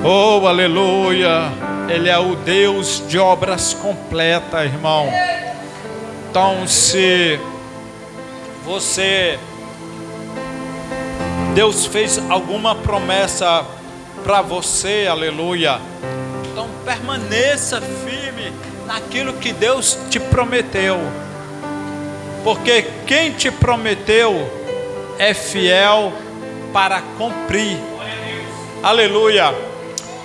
Oh, aleluia. Ele é o Deus de obras completas, irmão. Então, se Deus fez alguma promessa para você, aleluia, então permaneça firme naquilo que Deus te prometeu, porque quem te prometeu é fiel para cumprir. Aleluia.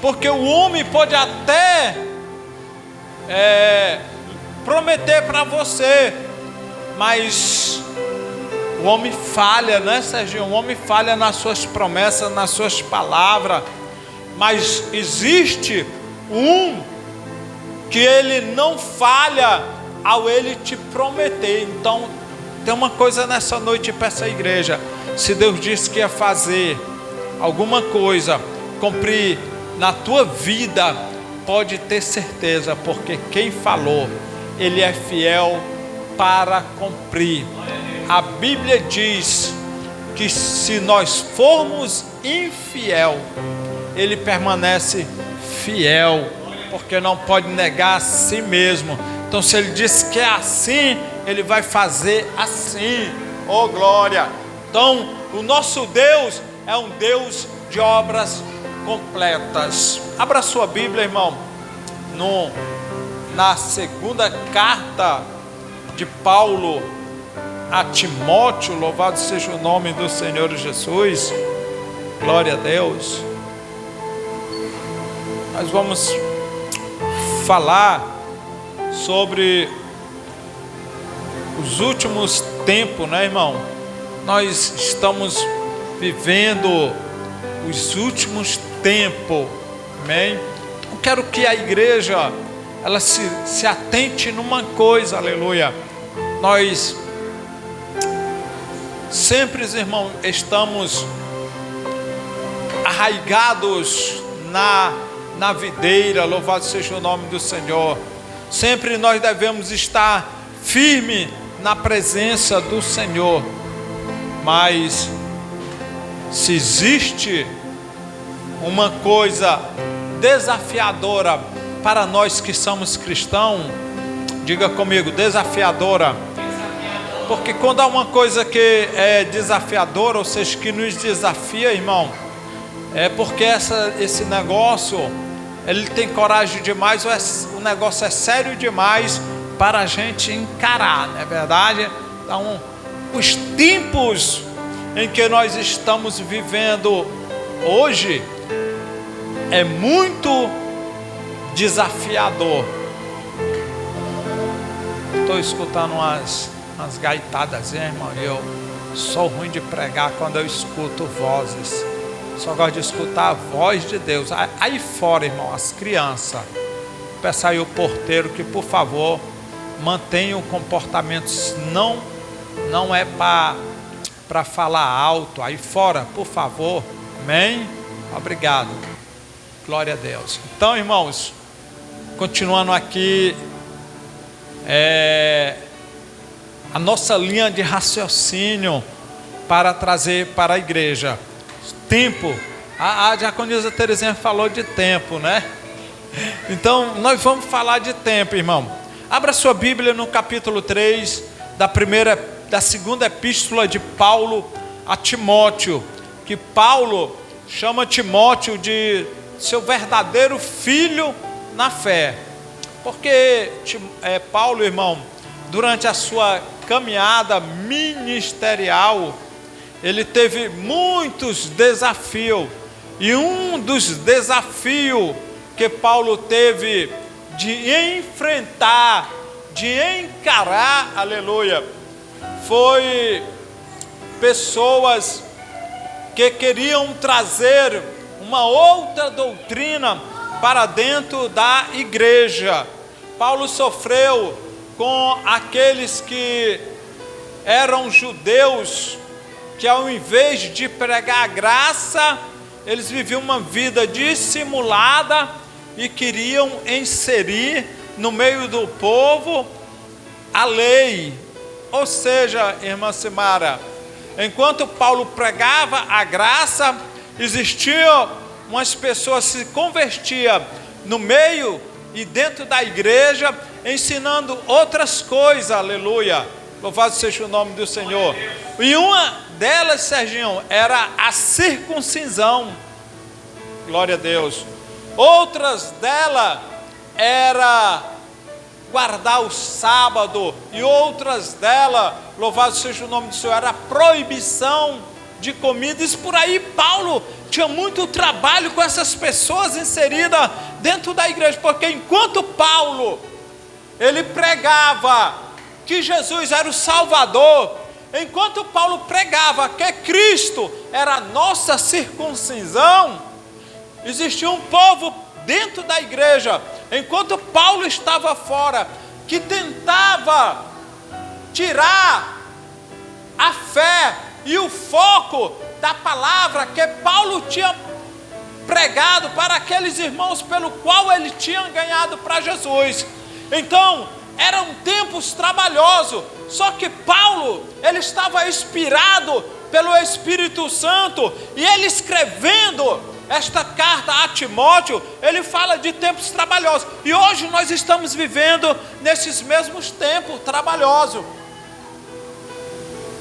Porque o homem pode até prometer para você, mas o homem falha, né, Serginho? O homem falha nas suas promessas, nas suas palavras. Mas existe um que ele não falha ao ele te prometer. Então, tem uma coisa nessa noite para essa igreja. Se Deus disse que ia fazer alguma coisa, cumprir na tua vida, pode ter certeza, porque quem falou, ele é fiel para cumprir. A Bíblia diz que se nós formos infiel, ele permanece fiel, porque não pode negar a si mesmo. Então, se ele diz que é assim, ele vai fazer assim. Oh, glória! Então, o nosso Deus é um Deus de obras completas. Abra sua Bíblia, irmão, na segunda carta de Paulo a Timóteo. Louvado seja o nome do Senhor Jesus. Glória a Deus. Nós vamos falar sobre os últimos tempos, né, irmão? Nós estamos vivendo os últimos tempos, amém? Eu quero que a igreja, ela se atente numa coisa, aleluia. Nós sempre, irmão, estamos arraigados na videira, louvado seja o nome do Senhor. Sempre nós devemos estar firme na presença do Senhor. Mas se existe uma coisa desafiadora para nós que somos cristãos, diga comigo, desafiadora. Porque quando há uma coisa que é desafiadora, ou seja, que nos desafia, irmão, é porque esse negócio, ele tem coragem demais, o negócio é sério demais para a gente encarar, não é verdade? Então, os tempos em que nós estamos vivendo hoje é muito desafiador. Estou escutando umas gaitadas, irmão, e eu sou ruim de pregar quando eu escuto vozes. Só gosto de escutar a voz de Deus. Aí fora, irmão, as crianças, peço aí o porteiro que, por favor, mantenha o comportamento. Não é para falar alto. Aí fora, por favor. Amém? Obrigado. Glória a Deus. Então, irmãos, continuando aqui, a nossa linha de raciocínio para trazer para a igreja. Tempo. A diaconisa Terezinha falou de tempo, né? Então, nós vamos falar de tempo, irmão. Abra sua Bíblia no capítulo 3 da segunda epístola de Paulo a Timóteo, que Paulo chama Timóteo de seu verdadeiro filho na fé. Porque Paulo, irmão, durante a sua caminhada ministerial, ele teve muitos desafios. E um dos desafios que Paulo teve de enfrentar, de encarar, aleluia, foi pessoas que queriam trazer uma outra doutrina para dentro da igreja. Paulo sofreu com aqueles que eram judeus, que ao invés de pregar a graça, eles viviam uma vida dissimulada e queriam inserir no meio do povo a lei. Ou seja, irmã Simara, enquanto Paulo pregava a graça, existiam umas pessoas se convertiam no meio e dentro da igreja, ensinando outras coisas, aleluia, louvado seja o nome do Senhor. E uma delas, Serginho, era a circuncisão, glória a Deus. Outras delas era guardar o sábado, e outras delas, louvado seja o nome do Senhor, era a proibição de comidas. Por aí Paulo tinha muito trabalho com essas pessoas inseridas dentro da igreja, porque enquanto Paulo, ele pregava que Jesus era o Salvador, enquanto Paulo pregava que Cristo era a nossa circuncisão, existia um povo dentro da igreja, enquanto Paulo estava fora, que tentava tirar a fé e o foco da palavra que Paulo tinha pregado para aqueles irmãos pelo qual ele tinha ganhado para Jesus. Então, eram tempos trabalhosos, só que Paulo, ele estava inspirado pelo Espírito Santo, e ele escrevendo esta carta a Timóteo, ele fala de tempos trabalhosos, e hoje nós estamos vivendo nesses mesmos tempos trabalhosos.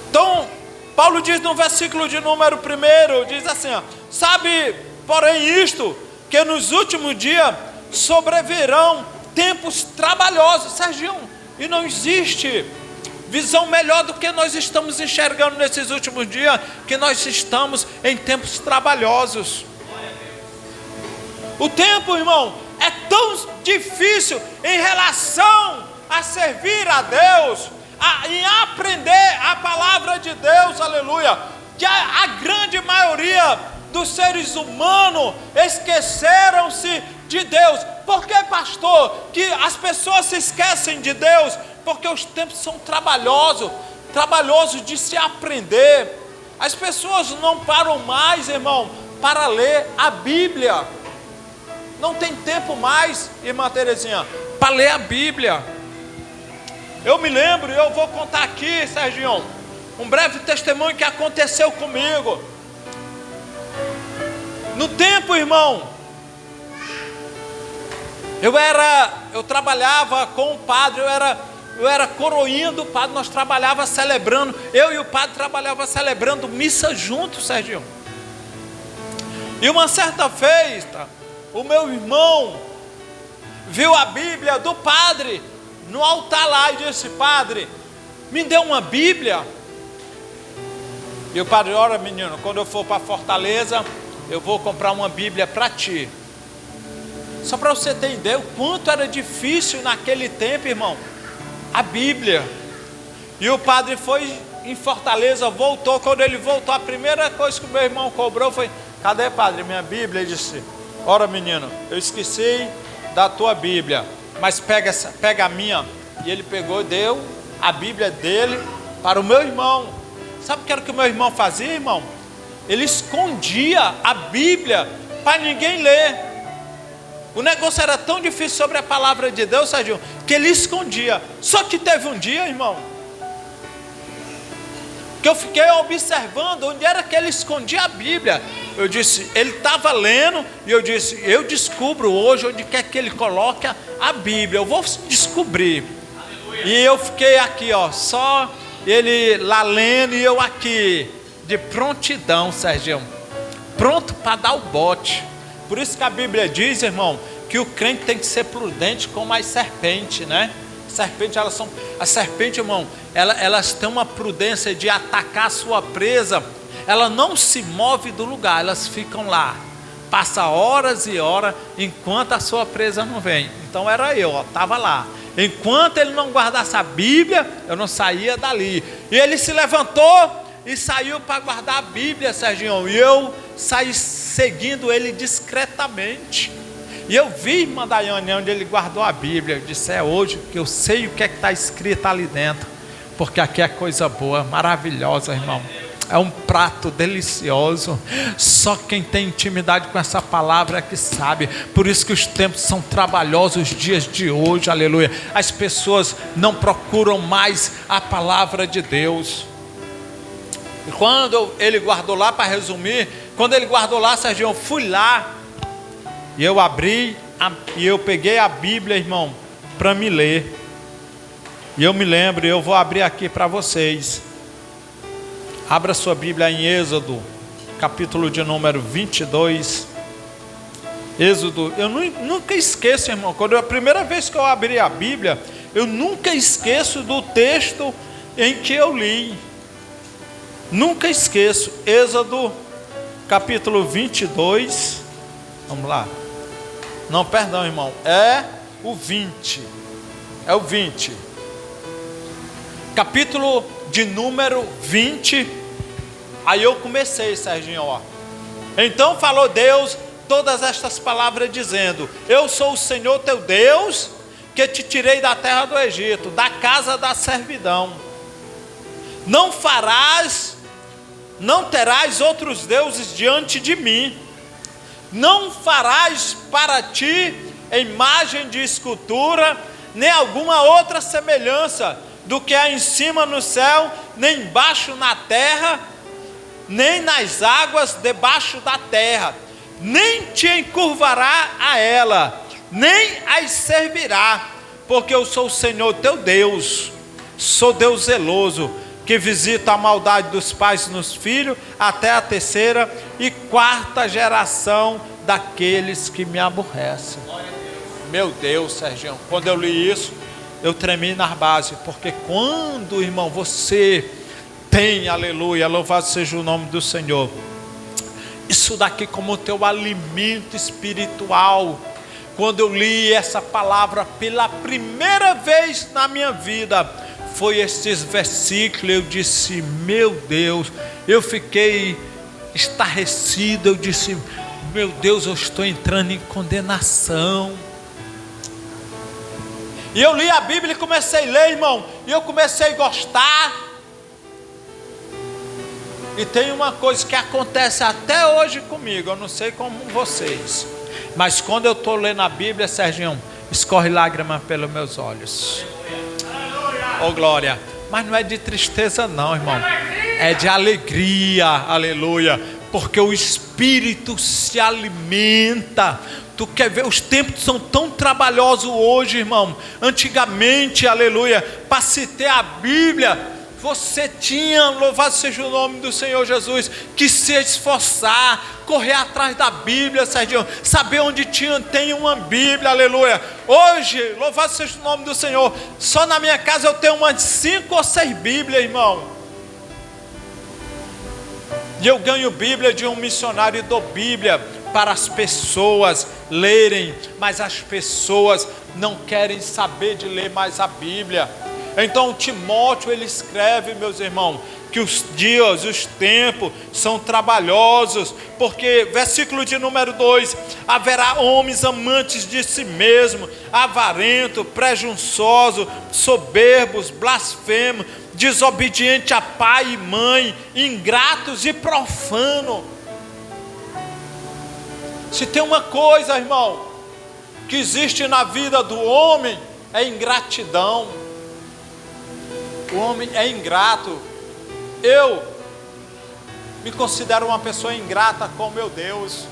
Então, Paulo diz no versículo de número 1, diz assim, ó, sabe, porém isto, que nos últimos dias sobrevirão tempos trabalhosos, Serginho, e não existe visão melhor do que nós estamos enxergando nesses últimos dias, que nós estamos em tempos trabalhosos. O tempo, irmão, é tão difícil em relação a servir a Deus, em aprender a palavra de Deus, aleluia, que a grande maioria dos seres humanos esqueceram-se de Deus. Por que, pastor, que as pessoas se esquecem de Deus? Porque os tempos são trabalhosos de se aprender. As pessoas não param mais, irmão, para ler a Bíblia. Não tem tempo mais, irmã Terezinha, para ler a Bíblia. Eu me lembro, eu vou contar aqui, Serginho, um breve testemunho que aconteceu comigo. No tempo, irmão, eu trabalhava com o padre, eu era coroinha do padre, nós trabalhávamos celebrando, eu e o padre trabalhávamos celebrando missa juntos, Serginho. E uma certa feita, o meu irmão viu a Bíblia do padre no altar lá e disse, padre, me dê uma Bíblia. E o padre, ora menino, quando eu for para Fortaleza, eu vou comprar uma Bíblia para ti. Só para você ter ideia o quanto era difícil naquele tempo, irmão, a Bíblia. E o padre foi em Fortaleza, voltou. Quando ele voltou, a primeira coisa que o meu irmão cobrou foi, cadê, padre, minha Bíblia? Ele disse, ora menino, eu esqueci da tua Bíblia, mas pega a minha. E ele pegou e deu a Bíblia dele para o meu irmão. Sabe o que era que o meu irmão fazia, irmão? Ele escondia a Bíblia para ninguém ler. O negócio era tão difícil sobre a palavra de Deus, Serginho, que ele escondia. Só que teve um dia, irmão, que eu fiquei observando onde era que ele escondia a Bíblia. Eu disse, ele estava lendo, e eu disse, eu descubro hoje onde quer que ele coloque a Bíblia, eu vou descobrir. Aleluia. E eu fiquei aqui, ó, só ele lá lendo e eu aqui, de prontidão, Serginho, pronto para dar o bote. Por isso que a Bíblia diz, irmão, que o crente tem que ser prudente como as serpentes, né? As serpentes, irmão, elas têm uma prudência de atacar a sua presa. Ela não se move do lugar, elas ficam lá. Passa horas e horas enquanto a sua presa não vem. Então era eu, estava lá. Enquanto ele não guardasse a Bíblia, eu não saía dali. E ele se levantou e saiu para guardar a Bíblia, Serginho. E eu saí seguindo ele discretamente. E eu vi, irmã Daiane, onde ele guardou a Bíblia. Eu disse, é hoje que eu sei o que é que está escrito ali dentro. Porque aqui é coisa boa, maravilhosa, irmão. É um prato delicioso. Só quem tem intimidade com essa palavra é que sabe. Por isso que os tempos são trabalhosos, os dias de hoje, aleluia. As pessoas não procuram mais a palavra de Deus. E quando ele guardou lá, para resumir, quando ele guardou lá, Serginho, eu fui lá E eu abri, e eu peguei a Bíblia, irmão, para me ler. E eu me lembro, eu vou abrir aqui para vocês. Abra sua Bíblia em Êxodo, capítulo de número 22. Êxodo, eu nunca esqueço, irmão, a primeira vez que eu abri a Bíblia, eu nunca esqueço do texto em que eu li. Nunca esqueço. Êxodo, capítulo 22. Vamos lá. Não, perdão, irmão. É o 20. É o 20. Capítulo de número 20. Aí eu comecei, Serginho, ó. Então falou Deus todas estas palavras dizendo: eu sou o Senhor teu Deus, que te tirei da terra do Egito, da casa da servidão. Não terás outros deuses diante de mim. Não farás para ti imagem de escultura, nem alguma outra semelhança do que há em cima no céu, nem embaixo na terra, nem nas águas debaixo da terra. Nem te encurvará a ela, nem as servirá, porque eu sou o Senhor teu Deus, sou Deus zeloso, que visita a maldade dos pais nos filhos, até a 3ª e 4ª geração daqueles que me aborrecem. Meu Deus, Serginho, quando eu li isso, eu tremi na base, porque quando, irmão, você tem, aleluia, louvado seja o nome do Senhor, isso daqui como teu alimento espiritual. Quando eu li essa palavra pela primeira vez na minha vida, foi estes versículos, eu disse, meu Deus, eu fiquei estarrecido, eu disse, meu Deus, eu estou entrando em condenação. E eu li a Bíblia e comecei a ler, irmão, e eu comecei a gostar. E tem uma coisa que acontece até hoje comigo, eu não sei como vocês, mas quando eu estou lendo a Bíblia, Serginho, escorre lágrima pelos meus olhos. Oh glória, mas não é de tristeza não, irmão, é de alegria, aleluia, porque o Espírito se alimenta. Tu quer ver, os tempos são tão trabalhosos hoje, irmão. Antigamente, aleluia, para se ter a Bíblia, você tinha, louvado seja o nome do Senhor Jesus, que se esforçar, correr atrás da Bíblia, Serginho, saber onde tem uma Bíblia, aleluia. Hoje, louvado seja o nome do Senhor, só na minha casa eu tenho umas 5 ou 6 Bíblias, irmão. E eu ganho Bíblia de um missionário e dou Bíblia para as pessoas lerem, mas as pessoas não querem saber de ler mais a Bíblia. Então Timóteo, ele escreve, meus irmãos, que os dias, os tempos são trabalhosos, porque, versículo de número 2, haverá homens amantes de si mesmo, avarentos, presunçosos, soberbos, blasfemos, desobedientes a pai e mãe, ingratos e profanos. Se tem uma coisa, irmão, que existe na vida do homem, é ingratidão. O homem é ingrato. Eu me considero uma pessoa ingrata com meu Deus.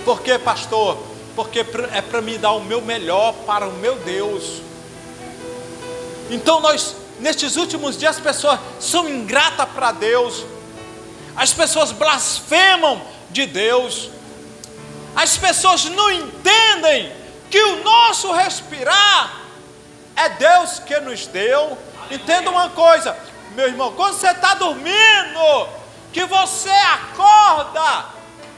Por quê, pastor? Porque é para me dar o meu melhor para o meu Deus. Então nestes últimos dias, as pessoas são ingratas para Deus. As pessoas blasfemam de Deus. As pessoas não entendem que o nosso respirar é Deus que nos deu. Entenda uma coisa, meu irmão, quando você está dormindo, que você acorda,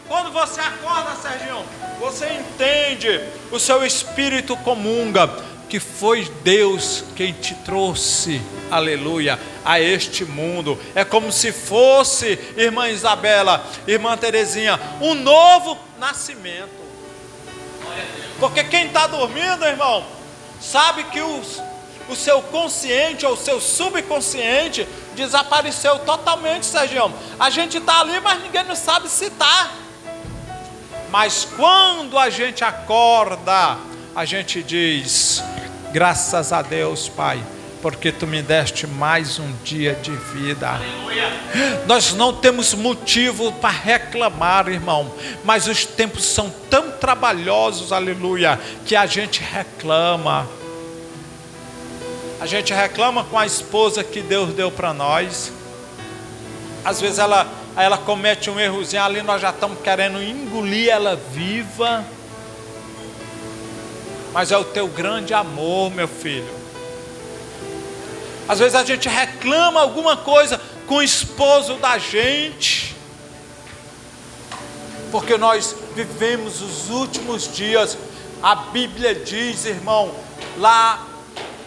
quando você acorda, Serginho, você entende, o seu espírito comunga, que foi Deus quem te trouxe, aleluia, a este mundo. É como se fosse, irmã Isabela, irmã Terezinha, um novo nascimento. Porque quem está dormindo, irmão, sabe que o seu consciente ou o seu subconsciente desapareceu totalmente, Serginho. A gente está ali, mas ninguém não sabe se está. Mas quando a gente acorda, a gente diz, graças a Deus, Pai, porque tu me deste mais um dia de vida. Nós não temos motivo para reclamar, irmão, mas os tempos são tão trabalhosos, aleluia, que a gente reclama. A gente reclama com a esposa que Deus deu para nós. Às vezes ela comete um errozinho ali, nós já estamos querendo engolir ela viva. Mas é o teu grande amor, meu filho. Às vezes a gente reclama alguma coisa com o esposo da gente, porque nós vivemos os últimos dias. A Bíblia diz, irmão, lá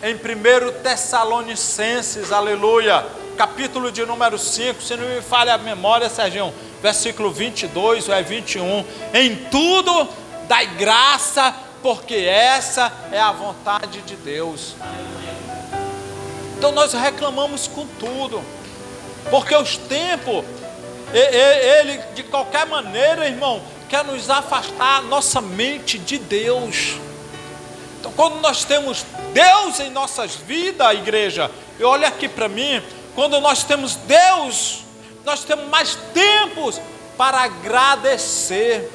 em 1 Tessalonicenses, aleluia, capítulo de número 5, se não me falha a memória, Serginho, versículo 22 ou 21, em tudo dai graça, porque essa é a vontade de Deus. Então nós reclamamos com tudo, porque os tempos, ele de qualquer maneira, irmão, quer nos afastar nossa mente de Deus. Então quando nós temos Deus em nossas vidas, igreja, e olha aqui para mim, quando nós temos Deus, nós temos mais tempos para agradecer.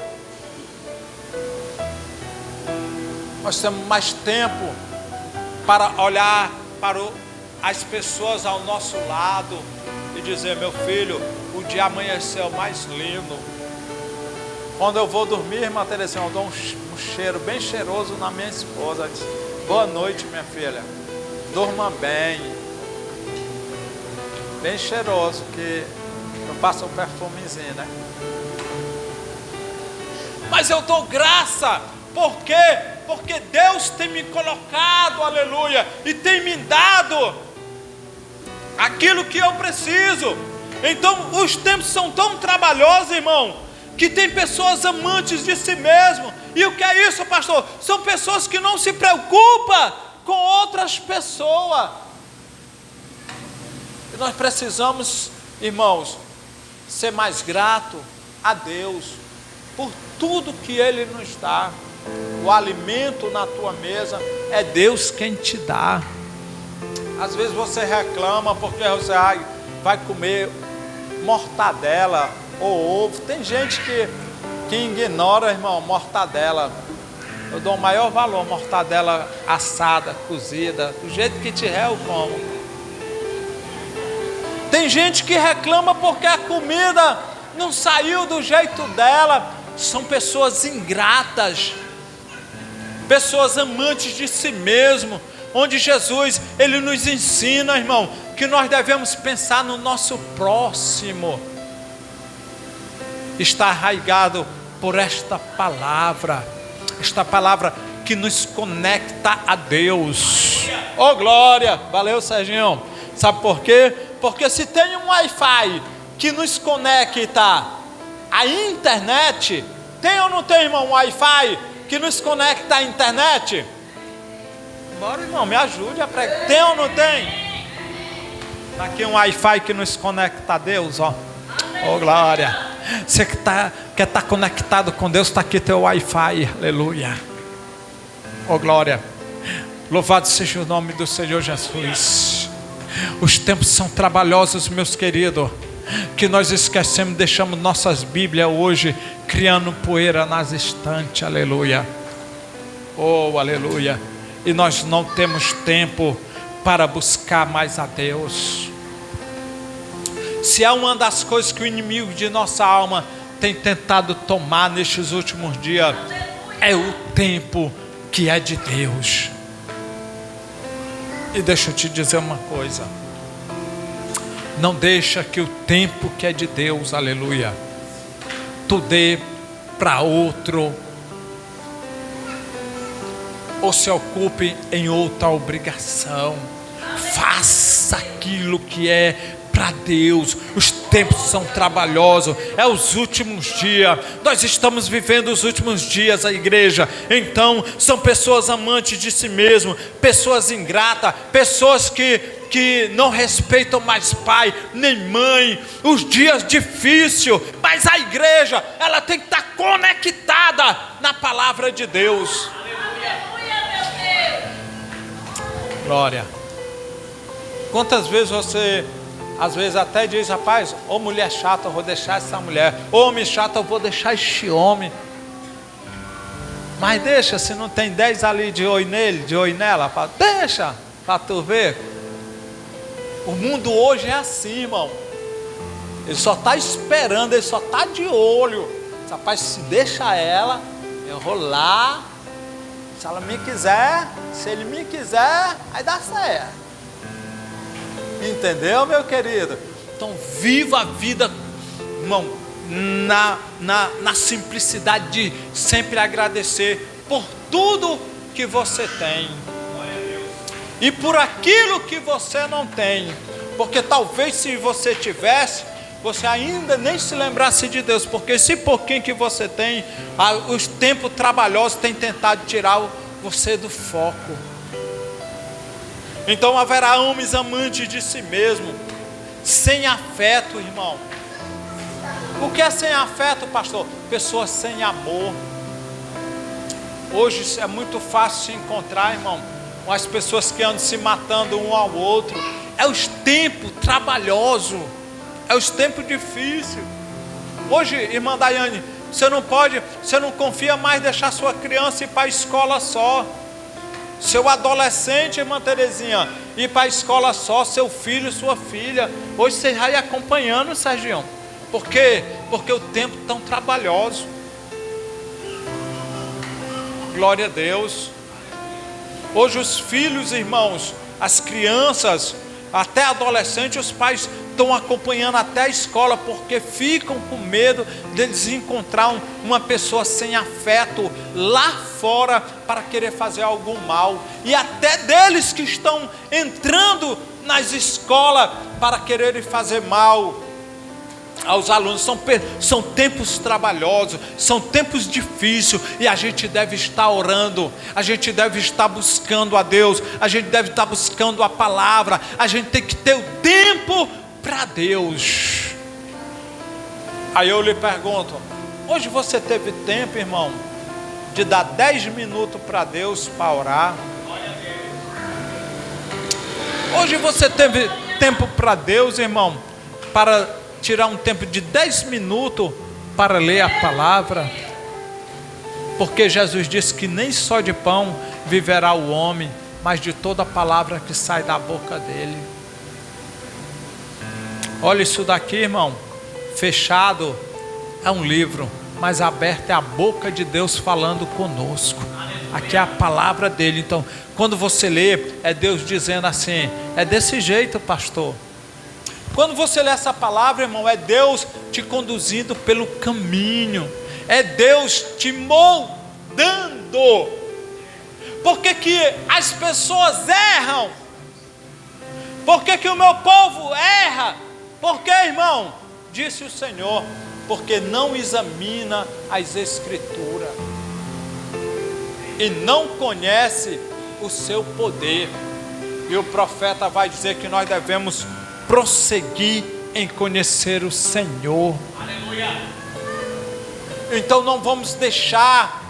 Nós temos mais tempo para olhar para as pessoas ao nosso lado e dizer: meu filho, o dia amanheceu mais lindo. Quando eu vou dormir, irmã Terezinha, eu dou um cheiro bem cheiroso na minha esposa. Diz: boa noite, minha filha, durma bem. Bem cheiroso, que não passa um perfumezinho, né? Mas eu dou graça, por quê? Porque Deus tem me colocado, aleluia, e tem me dado aquilo que eu preciso. Então os tempos são tão trabalhosos, irmão, que tem pessoas amantes de si mesmo. E o que é isso, pastor? São pessoas que não se preocupam com outras pessoas. E nós precisamos, irmãos, ser mais grato a Deus por tudo que Ele nos dá. O alimento na tua mesa é Deus quem te dá. Às vezes você reclama porque você vai comer mortadela ou ovo. Tem gente que ignora, irmão, mortadela. Eu dou o maior valor, mortadela assada, cozida, do jeito que tiver eu como. Tem gente que reclama porque a comida não saiu do jeito dela. São pessoas ingratas, pessoas amantes de si mesmo, onde Jesus, Ele nos ensina, irmão, que nós devemos pensar no nosso próximo. Está arraigado por esta palavra que nos conecta a Deus. Oh glória, valeu Serginho. Sabe por quê? Porque se tem um Wi-Fi que nos conecta à internet, tem ou não tem, irmão, um Wi-Fi que nos conecta à internet? Bora, irmão, me ajude a pregar. Tem ou não tem? Está aqui um Wi-Fi que nos conecta a Deus, ó. Oh glória. Você que quer estar conectado com Deus, está aqui teu Wi-Fi, aleluia. Oh glória. Louvado seja o nome do Senhor Jesus. Os tempos são trabalhosos, meus queridos, que nós esquecemos, deixamos nossas Bíblias hoje criando poeira nas estantes, aleluia. Oh aleluia. E nós não temos tempo para buscar mais a Deus. Se há uma das coisas que o inimigo de nossa alma tem tentado tomar nestes últimos dias, é o tempo que é de Deus. E deixa eu te dizer uma coisa: não deixa que o tempo que é de Deus, aleluia, tu dê para outro, ou se ocupe em outra obrigação. Faça aquilo que é para Deus. Os tempos são trabalhosos, é os últimos dias, nós estamos vivendo os últimos dias, a igreja. Então são pessoas amantes de si mesmo, pessoas ingratas, pessoas que não respeitam mais pai nem mãe. Os dias difíceis, mas a igreja, ela tem que estar conectada na palavra de Deus. Glória. Quantas vezes você, às vezes até diz, rapaz, ô mulher chata, eu vou deixar essa mulher. Ô homem chato, eu vou deixar este homem. Mas deixa, se não tem 10 ali de oi nele, de oi nela, deixa, para tu ver. O mundo hoje é assim, irmão. Ele só está esperando, ele só está de olho. Rapaz, se deixa ela, eu vou lá. Se ela me quiser, se ele me quiser, aí dá certo. Entendeu, meu querido? Então viva a vida, irmão, na simplicidade de sempre agradecer por tudo que você tem. E por aquilo que você não tem. Porque talvez se você tivesse, você ainda nem se lembrasse de Deus. Porque esse pouquinho que você tem, os tempos trabalhosos têm tentado tirar você do foco. Então haverá homens amantes de si mesmo, sem afeto, irmão. O que é sem afeto, pastor? Pessoas sem amor. Hoje é muito fácil se encontrar, irmão, com as pessoas que andam se matando um ao outro. É os tempos trabalhosos, é os tempos difíceis. Hoje, irmã Daiane, você não confia mais deixar sua criança ir para a escola só. Seu adolescente, irmã Terezinha, ir para a escola só, seu filho, sua filha. Hoje você vai acompanhando, Sergião. Por quê? Porque o tempo tão trabalhoso. Glória a Deus. Hoje os filhos, irmãos, as crianças, até adolescentes, os pais estão acompanhando até a escola, porque ficam com medo deles encontrar uma pessoa sem afeto lá fora para querer fazer algum mal. E até deles que estão entrando nas escolas para quererem fazer mal aos alunos. São tempos trabalhosos, são tempos difíceis, e a gente deve estar orando, a gente deve estar buscando a Deus, a gente deve estar buscando a palavra, a gente tem que ter o tempo para Deus. Aí eu lhe pergunto, hoje você teve tempo, irmão, de dar 10 minutos para Deus para orar? Hoje você teve tempo para Deus, irmão, para tirar um tempo de 10 minutos para ler a palavra? Porque Jesus disse que nem só de pão viverá o homem, mas de toda a palavra que sai da boca dele. Olha isso daqui, irmão. Fechado é um livro, mas aberto é a boca de Deus falando conosco. Aqui é a palavra dele. Então, quando você lê, é Deus dizendo assim: é desse jeito, pastor. Quando você lê essa palavra, irmão, é Deus te conduzindo pelo caminho, é Deus te moldando. Por que que as pessoas erram? Por que que o meu povo erra? Por que, irmão? Disse o Senhor: porque não examina as Escrituras e não conhece o seu poder. E o profeta vai dizer que nós devemos prosseguir em conhecer o Senhor. Aleluia. Então não vamos deixar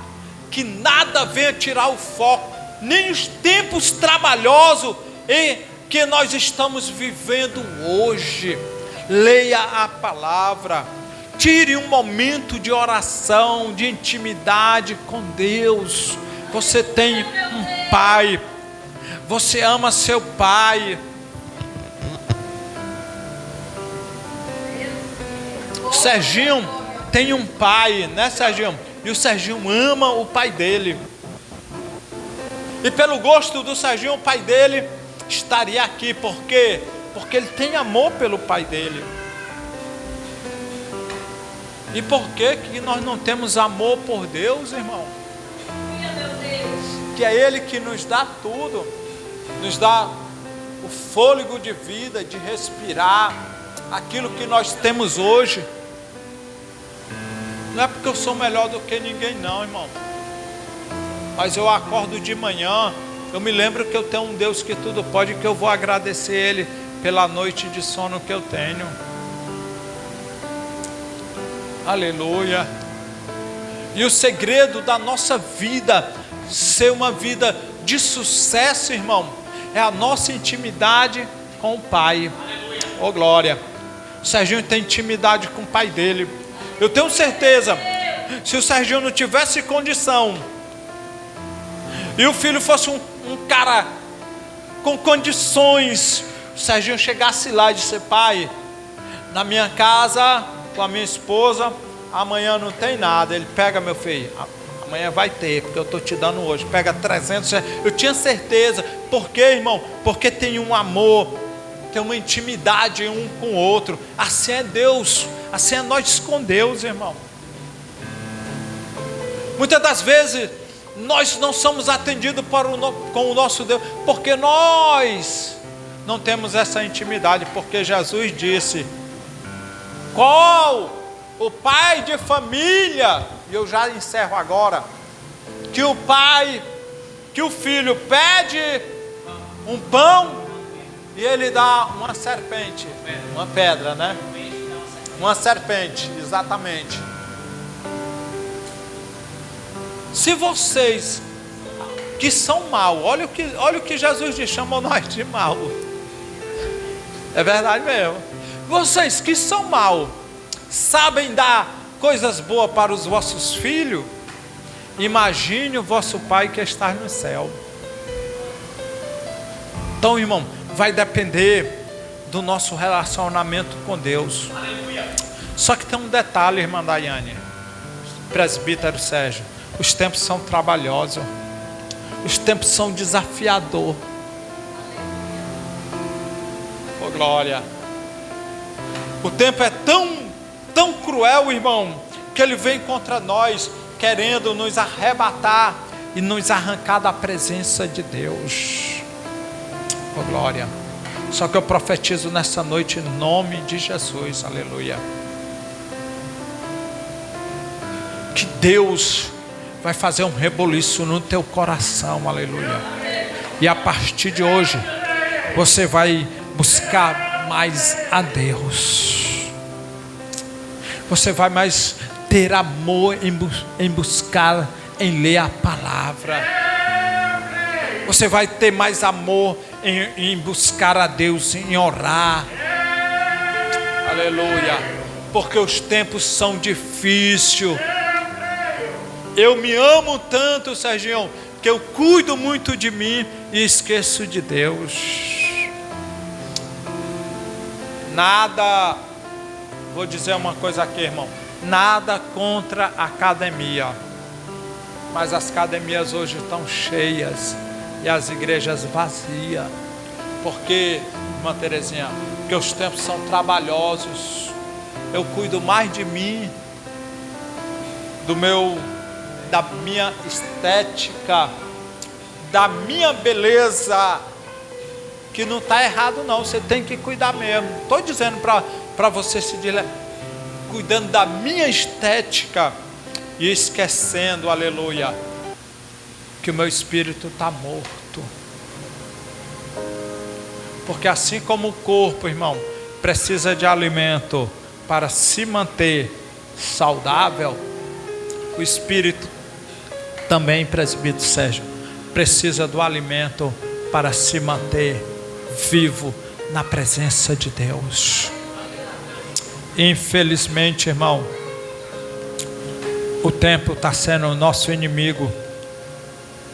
que nada venha tirar o foco, nem os tempos trabalhosos em que nós estamos vivendo hoje. Leia a palavra, tire um momento de oração, de intimidade com Deus. Você tem um pai, você ama seu pai. O Serginho tem um pai, né, Serginho? E o Serginho ama o pai dele. E pelo gosto do Serginho, o pai dele estaria aqui. Por quê? Porque ele tem amor pelo pai dele. E por que que nós não temos amor por Deus, irmão? Que é Ele que nos dá tudo, nos dá o fôlego de vida, de respirar, aquilo que nós temos hoje. Não é porque eu sou melhor do que ninguém não, irmão, mas eu acordo de manhã, eu me lembro que eu tenho um Deus que tudo pode, que eu vou agradecer Ele pela noite de sono que eu tenho. Aleluia. E o segredo da nossa vida ser uma vida de sucesso, irmão, é a nossa intimidade com o pai. Oh, glória. O Serginho tem intimidade com o pai dele. Eu tenho certeza, se o Serginho não tivesse condição, e o filho fosse um cara com condições, o Serginho chegasse lá e disse: pai, na minha casa, com a minha esposa, amanhã não tem nada. Ele: pega, meu filho, amanhã vai ter, porque eu estou te dando hoje. Pega 300 reais. Eu tinha certeza. Por quê, irmão? Porque tem um amor, tem uma intimidade um com o outro. Assim é Deus, assim é nós com Deus, irmão. Muitas das vezes nós não somos atendidos com o nosso Deus, porque nós não temos essa intimidade. Porque Jesus disse: qual o pai de família, e eu já encerro agora, que o filho pede um pão e ele dá uma serpente, uma pedra, né? Uma serpente, exatamente. Se vocês que são maus, olha o que Jesus diz, chamou nós de mal. É verdade mesmo. Vocês que são maus, sabem dar coisas boas para os vossos filhos, imagine o vosso Pai que está no céu. Então, irmão, vai depender do nosso relacionamento com Deus. Aleluia. Só que tem um detalhe, irmã Daiane, presbítero Sérgio: os tempos são trabalhosos, os tempos são desafiadores. Oh, glória. O tempo é tão cruel, irmão, que ele vem contra nós, querendo nos arrebatar e nos arrancar da presença de Deus. Oh, glória. Só que eu profetizo nessa noite em nome de Jesus, aleluia, que Deus vai fazer um reboliço no teu coração, aleluia. E a partir de hoje você vai buscar mais a Deus. Você vai mais ter amor em buscar, em ler a palavra. Você vai ter mais amor em buscar a Deus, em orar. Aleluia. Porque os tempos são difíceis. Eu me amo tanto, Serginho, que eu cuido muito de mim e esqueço de Deus. Nada, vou dizer uma coisa aqui, irmão, nada contra a academia, mas as academias hoje estão cheias e as igrejas vazias. Porque, irmã Terezinha, porque os tempos são trabalhosos. Eu cuido mais de mim, da minha estética, da minha beleza, que não está errado não, você tem que cuidar mesmo. Estou dizendo para você se cuidando da minha estética e esquecendo, aleluia, que o meu espírito está morto. Porque assim como o corpo, irmão, precisa de alimento para se manter saudável, o espírito também, presbítero Sérgio, precisa do alimento para se manter vivo na presença de Deus. Infelizmente, irmão, o tempo está sendo o nosso inimigo,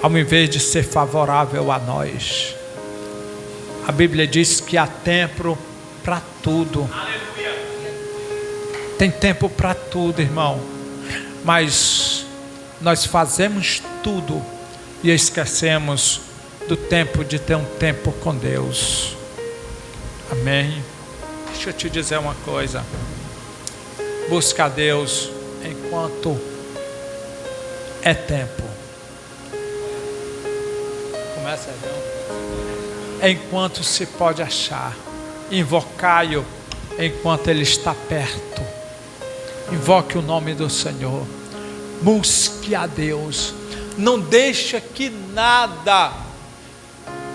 ao invés de ser favorável a nós. A Bíblia diz que há tempo para tudo. Tem tempo para tudo, irmão. Mas nós fazemos tudo e esquecemos do tempo de ter um tempo com Deus. Amém? Deixa eu te dizer uma coisa. Busca a Deus enquanto é tempo. Começa aí, enquanto se pode achar. Invocai-o enquanto Ele está perto. Invoque o nome do Senhor. Busque a Deus. Não deixe que nada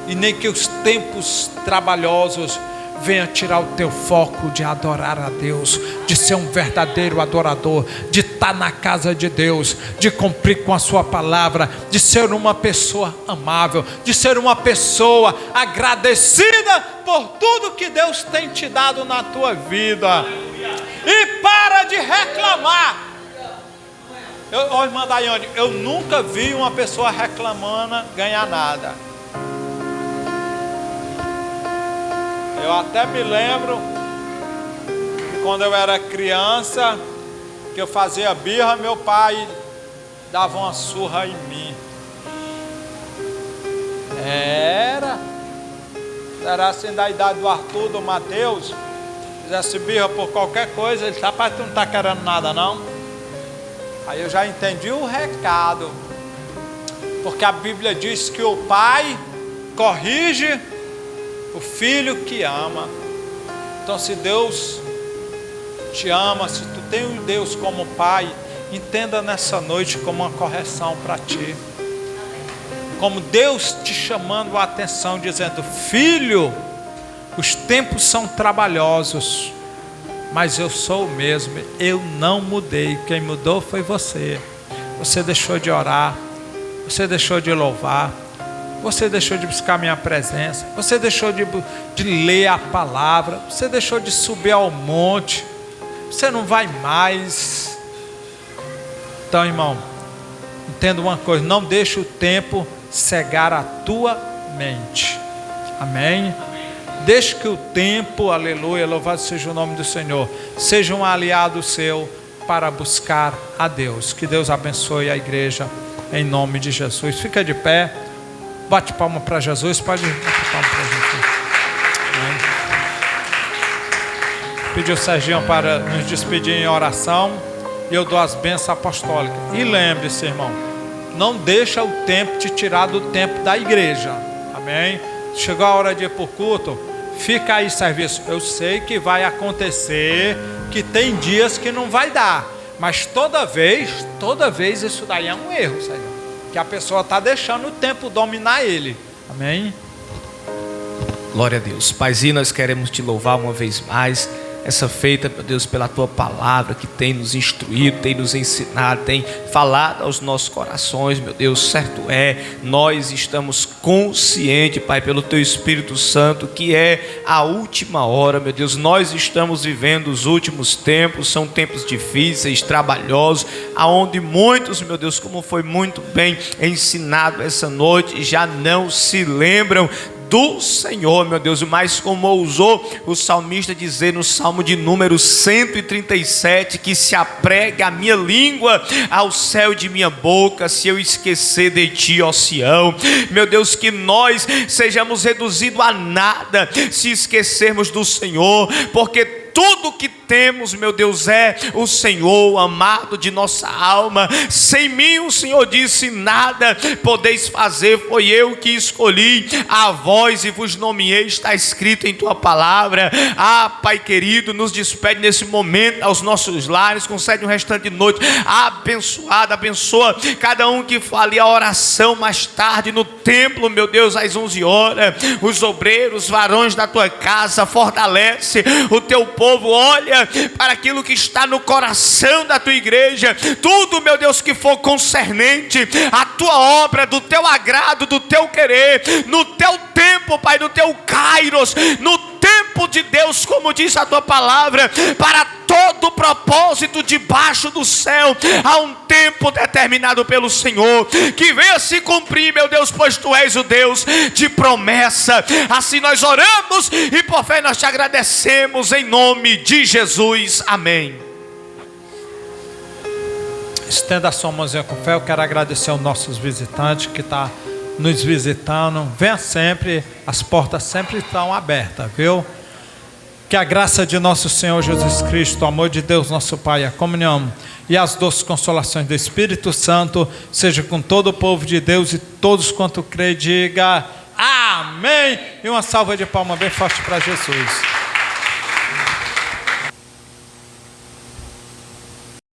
e nem que os tempos trabalhosos venha tirar o teu foco de adorar a Deus, de ser um verdadeiro adorador, de estar na casa de Deus, de cumprir com a sua palavra, de ser uma pessoa amável, de ser uma pessoa agradecida por tudo que Deus tem te dado na tua vida. E para de reclamar. Irmã Daiane, eu nunca vi uma pessoa reclamando ganhar nada. Eu até me lembro que quando eu era criança, que eu fazia birra, meu pai dava uma surra em mim. Era assim da idade do Arthur, do Mateus, fizesse birra por qualquer coisa, ele disse: rapaz, tu não está querendo nada não? Aí eu já entendi o recado, porque a Bíblia diz que o pai corrige o filho que ama. Então, se Deus te ama, se tu tem um Deus como pai, entenda nessa noite como uma correção para ti, como Deus te chamando a atenção, dizendo: filho, os tempos são trabalhosos, mas eu sou o mesmo, eu não mudei, quem mudou foi você. Você deixou de orar, você deixou de louvar, você deixou de buscar minha presença, você deixou de ler a palavra, você deixou de subir ao monte, você não vai mais. Então, irmão, entenda uma coisa: não deixe o tempo cegar a tua mente. Amém? Deixe que o tempo, aleluia, louvado seja o nome do Senhor, seja um aliado seu para buscar a Deus. Que Deus abençoe a igreja em nome de Jesus. Fica de pé, bate palma para Jesus. Pode bater palma para Jesus. Amém. Pediu o Serginho para nos despedir em oração, e eu dou as bênçãos apostólicas. E lembre-se, irmão, não deixa o tempo te tirar do tempo da igreja. Amém? Chegou a hora de ir para o culto, fica aí serviço. Eu sei que vai acontecer, que tem dias que não vai dar, mas toda vez isso daí é um erro, Senhor, que a pessoa está deixando o tempo dominar ele. Amém? Glória a Deus. Paizinho, nós queremos te louvar uma vez mais. Essa feita, meu Deus, pela tua palavra que tem nos instruído, tem nos ensinado, tem falado aos nossos corações, meu Deus. Certo é, nós estamos conscientes, Pai, pelo teu Espírito Santo, que é a última hora, meu Deus. Nós estamos vivendo os últimos tempos, são tempos difíceis, trabalhosos, aonde muitos, meu Deus, como foi muito bem ensinado essa noite, já não se lembram do Senhor, meu Deus, mas como ousou o salmista dizer no Salmo de número 137, que se aprega a minha língua ao céu de minha boca, se eu esquecer de ti, ó Sião. Meu Deus, que nós sejamos reduzidos a nada se esquecermos do Senhor, porque tudo que temos, meu Deus, é o Senhor, amado de nossa alma. Sem mim, o Senhor disse: nada podeis fazer, foi eu que escolhi a vós e vos nomeei, está escrito em tua palavra. Pai querido, nos despede nesse momento aos nossos lares, concede um restante de noite abençoada, abençoa cada um que fale a oração mais tarde no templo, meu Deus, às 11 horas, os obreiros, varões da tua casa, fortalece o teu povo. Olha para aquilo que está no coração da tua igreja, tudo, meu Deus, que for concernente à tua obra, do teu agrado, do teu querer, no teu tempo, Pai, no teu kairos, no tempo de Deus, como diz a tua palavra, para todo propósito debaixo do céu há um tempo determinado pelo Senhor, que venha se cumprir, meu Deus, pois tu és o Deus de promessa. Assim nós oramos e por fé nós te agradecemos em nome de Jesus, amém. Estenda a sua mãozinha com fé. Eu quero agradecer aos nossos visitantes que estão nos visitando. Venha sempre, as portas sempre estão abertas, viu? Que a graça de nosso Senhor Jesus Cristo, o amor de Deus nosso Pai, a comunhão e as doces consolações do Espírito Santo seja com todo o povo de Deus, e todos quanto crê diga amém. E uma salva de palmas bem forte para Jesus.